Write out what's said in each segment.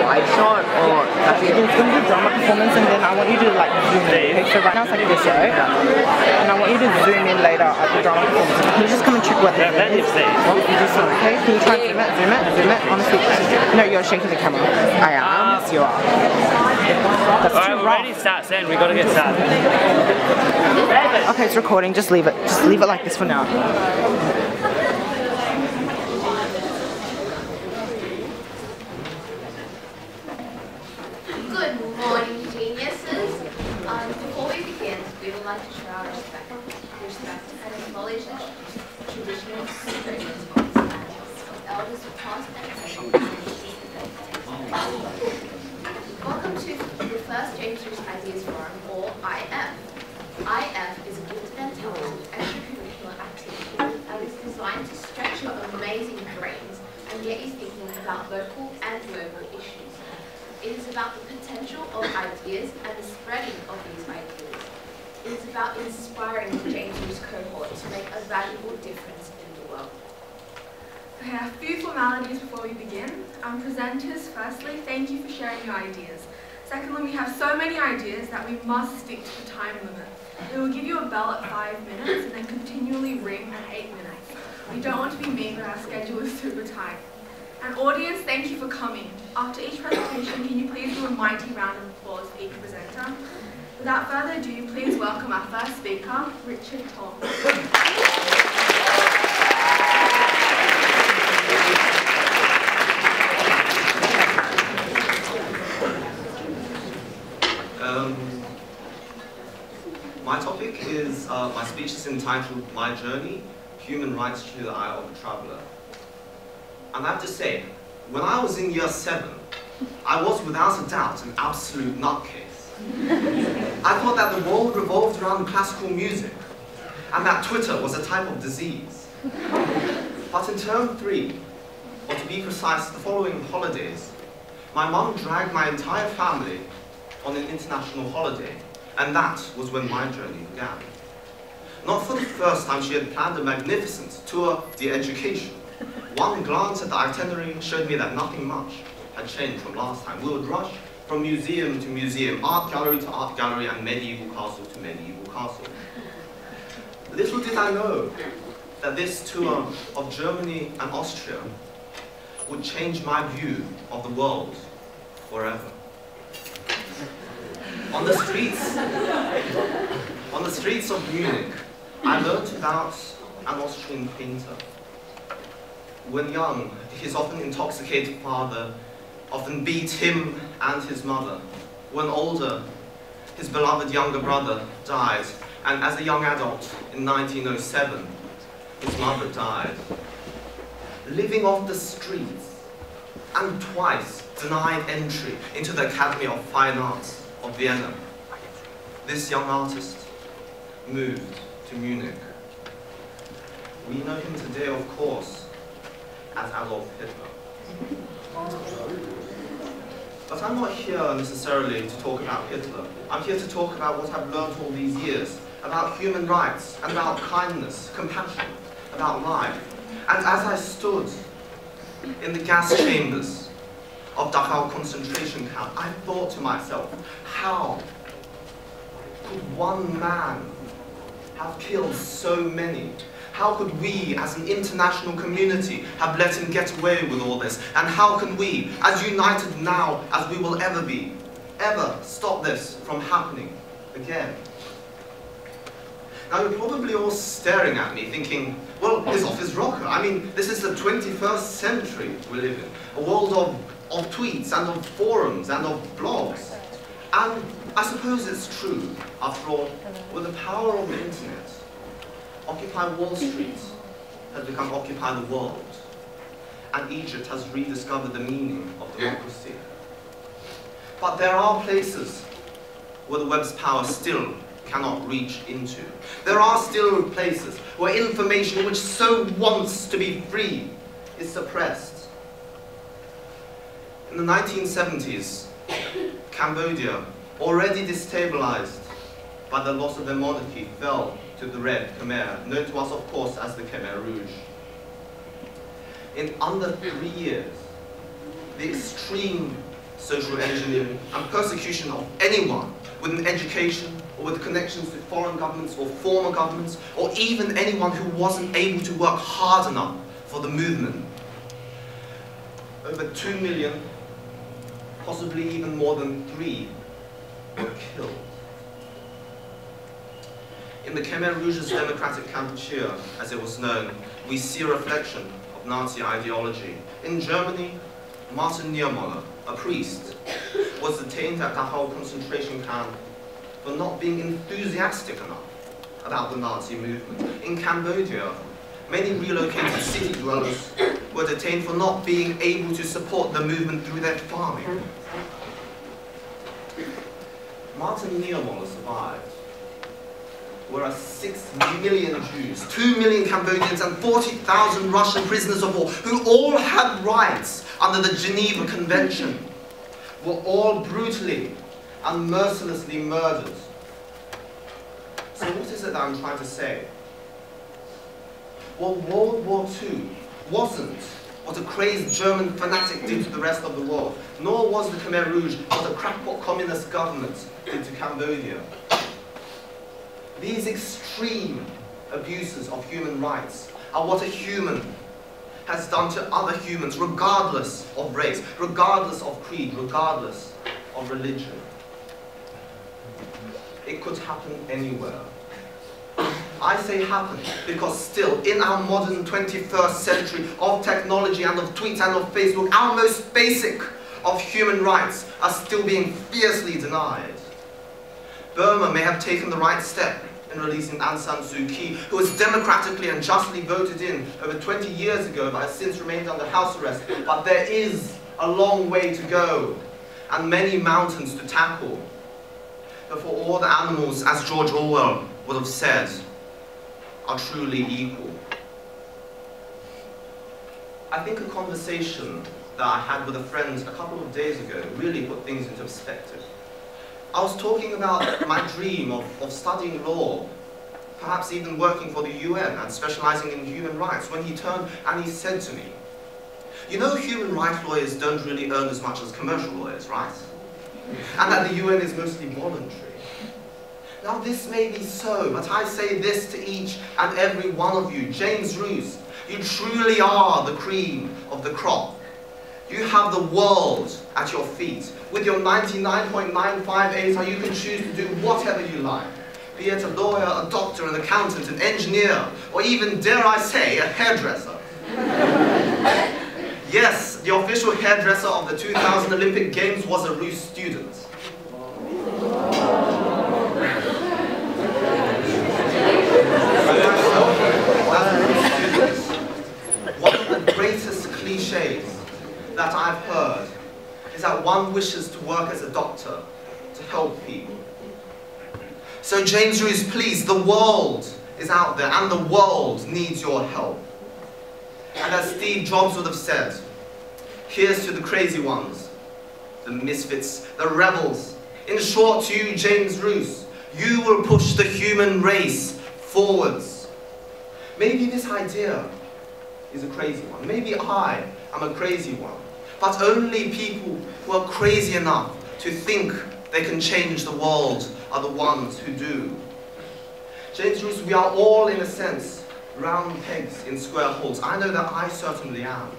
wide shot or that's it? It's going to be drama performance and then I want you to like zoom in. Okay, so right now it's like this, right? And I want you to zoom in later at the drama performance. Can you just come and check what that is? You just okay? Can you try and zoom it, zoom it, zoom it? Honestly, no, you're shaking the camera. I am. Yes, you are. That's Alright, we're ready to start soon. We gotta get started. Okay, it's recording. Just leave it. Just leave it like this for now. Good morning, geniuses. Before we begin, we would like to show our respect and acknowledge the traditional custodians of this land, elders of past and present. Welcome to the first James Roos Ideas Forum, or IF. IF is a gifted and talented extracurricular activity that is designed to stretch your amazing brains and get you thinking about local and global issues. It is about the potential of ideas and the spreading of these ideas. It is about inspiring the James Roos cohort to make a valuable difference in the world. Okay, a few formalities before we begin. Presenters, firstly, thank you for sharing your ideas. Secondly, we have so many ideas that we must stick to the time limit. We will give you a bell at 5 minutes and then continually ring at 8 minutes. We don't want to be mean, but our schedule is super tight. And audience, thank you for coming. After each presentation, can you please do a mighty round of applause for each presenter? Without further ado, please welcome our first speaker, Richard Tong. My topic is, my speech is entitled My Journey, Human Rights Through the Eye of a Traveller. And I have to say, when I was in year 7, I was without a doubt an absolute nutcase. I thought that the world revolved around classical music, and that Twitter was a type of disease. But in term 3, or to be precise, the following holidays, my mum dragged my entire family on an international holiday, and that was when my journey began. Not for the first time, she had planned a magnificent tour de education. One glance at the itinerary showed me that nothing much had changed from last time. We would rush from museum to museum, art gallery to art gallery, and medieval castle to medieval castle. Little did I know that this tour of Germany and Austria would change my view of the world forever. On the streets of Munich, I learnt about an Austrian painter. When young, his often intoxicated father often beat him and his mother. When older, his beloved younger brother died, and as a young adult in 1907, his mother died. Living off the streets, and twice denied entry into the Academy of Fine Arts of Vienna, this young artist moved to Munich. We know him today, of course, as Adolf Hitler. But I'm not here necessarily to talk about Hitler. I'm here to talk about what I've learned all these years, about human rights, and about kindness, compassion, about life. And as I stood in the gas chambers of Dachau concentration camp, I thought to myself, how could one man have killed so many? How could we, as an international community, have let him get away with all this? And how can we, as united now as we will ever be, ever stop this from happening again? Now, you're probably all staring at me thinking, well, his off his rocker. I mean, this is the 21st century we live in, a world of tweets and of forums and of blogs. And I suppose it's true, after all, with the power of the internet, Occupy Wall Street has become Occupy the World, and Egypt has rediscovered the meaning of democracy. But there are places where the web's power still cannot reach into. There are still places where information which so wants to be free is suppressed. In the 1970s, Cambodia, already destabilized by the loss of their monarchy, fell to the Red Khmer, known to us, of course, as the Khmer Rouge. In under 3 years, the extreme social engineering, and persecution of anyone with an education or with connections to foreign governments or former governments, or even anyone who wasn't able to work hard enough for the movement. Over 2 million, possibly even more than 3, were killed. In the Khmer Rouge's Democratic Kampuchea, as it was known, we see a reflection of Nazi ideology. In Germany, Martin Niemöller, a priest, was detained at Dachau concentration camp for not being enthusiastic enough about the Nazi movement. In Cambodia, many relocated city dwellers were detained for not being able to support the movement through their farming. Martin Niemöller survived, whereas 6 million Jews, 2 million Cambodians, and 40,000 Russian prisoners of war, who all had rights under the Geneva Convention, were all brutally and mercilessly murdered. So what is it that I'm trying to say? Well, World War II wasn't what a crazed German fanatic did to the rest of the world, nor was the Khmer Rouge what a crackpot communist government did to Cambodia. These extreme abuses of human rights are what a human has done to other humans, regardless of race, regardless of creed, regardless of religion. It could happen anywhere. I say happen because still, in our modern 21st century of technology and of tweets and of Facebook, our most basic of human rights are still being fiercely denied. Burma may have taken the right step in releasing Aung San Suu Kyi, who was democratically and justly voted in over 20 years ago but has since remained under house arrest. But there is a long way to go and many mountains to tackle before all the animals, as George Orwell would have said, are truly equal. I think a conversation that I had with a friend a couple of days ago really put things into perspective. I was talking about my dream of studying law, perhaps even working for the UN and specializing in human rights, when he turned and he said to me, "You know, human rights lawyers don't really earn as much as commercial lawyers, right? And that the UN is mostly voluntary." Now this may be so, but I say this to each and every one of you. James Roos, you truly are the cream of the crop. You have the world at your feet. With your 99.95 ASA, you can choose to do whatever you like. Be it a lawyer, a doctor, an accountant, an engineer, or even, dare I say, a hairdresser. Yes, the official hairdresser of the 2000 Olympic Games was a Roos student. One of the greatest cliches that I've heard is that one wishes to work as a doctor to help people. So James Roos, please, the world is out there and the world needs your help. And as Steve Jobs would have said, here's to the crazy ones, the misfits, the rebels. In short, to you, James Roos, you will push the human race forwards. Maybe this idea is a crazy one. Maybe I am a crazy one. But only people who are crazy enough to think they can change the world are the ones who do. James Roos, we are all, in a sense, round pegs in square holes. I know that I certainly am.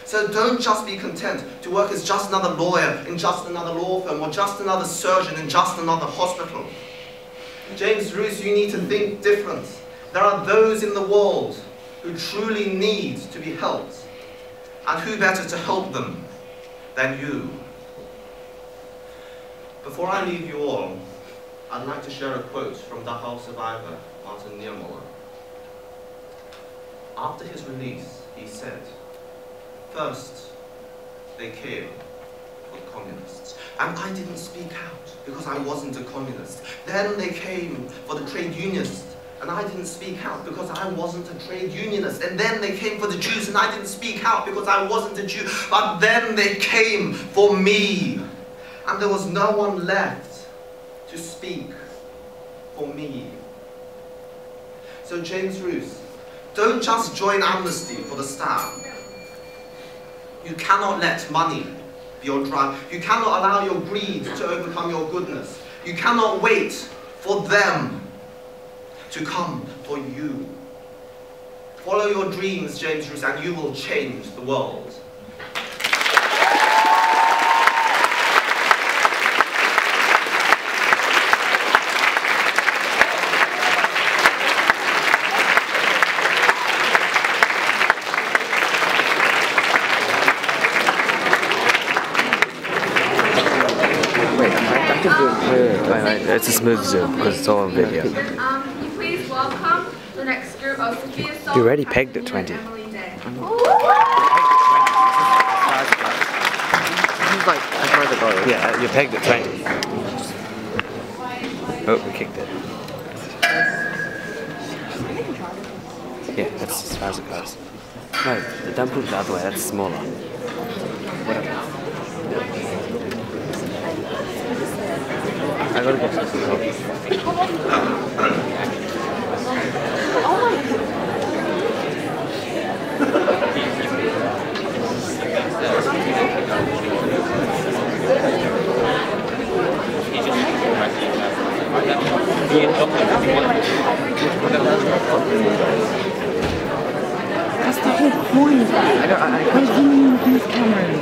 So don't just be content to work as just another lawyer in just another law firm, or just another surgeon in just another hospital. James Roos, you need to think different. There are those in the world who truly need to be helped. And who better to help them than you? Before I leave you all, I'd like to share a quote from Dachau survivor Martin Niemöller. After his release, he said, "First, they came for the communists, and I didn't speak out because I wasn't a communist. Then they came for the trade unionists, and I didn't speak out because I wasn't a trade unionist. And then they came for the Jews, and I didn't speak out because I wasn't a Jew. But then they came for me, and there was no one left to speak for me." So James Roos, don't just join Amnesty for the stab. You cannot let money your drive. You cannot allow your greed to overcome your goodness. You cannot wait for them to come for you. Follow your dreams, James Roos, and you will change the world. It's a smooth zoom because it's all on video. Can you please welcome the next group of Sophia Sol. You already pegged at 20. This is like as far as it goes. Yeah, you pegged at 20. Oh, we kicked it. Yeah, that's as far as it goes. No, don't put it the other way, that's smaller. Whatever. I gotta get some coffee. That's the whole point. I'm zooming with these cameras.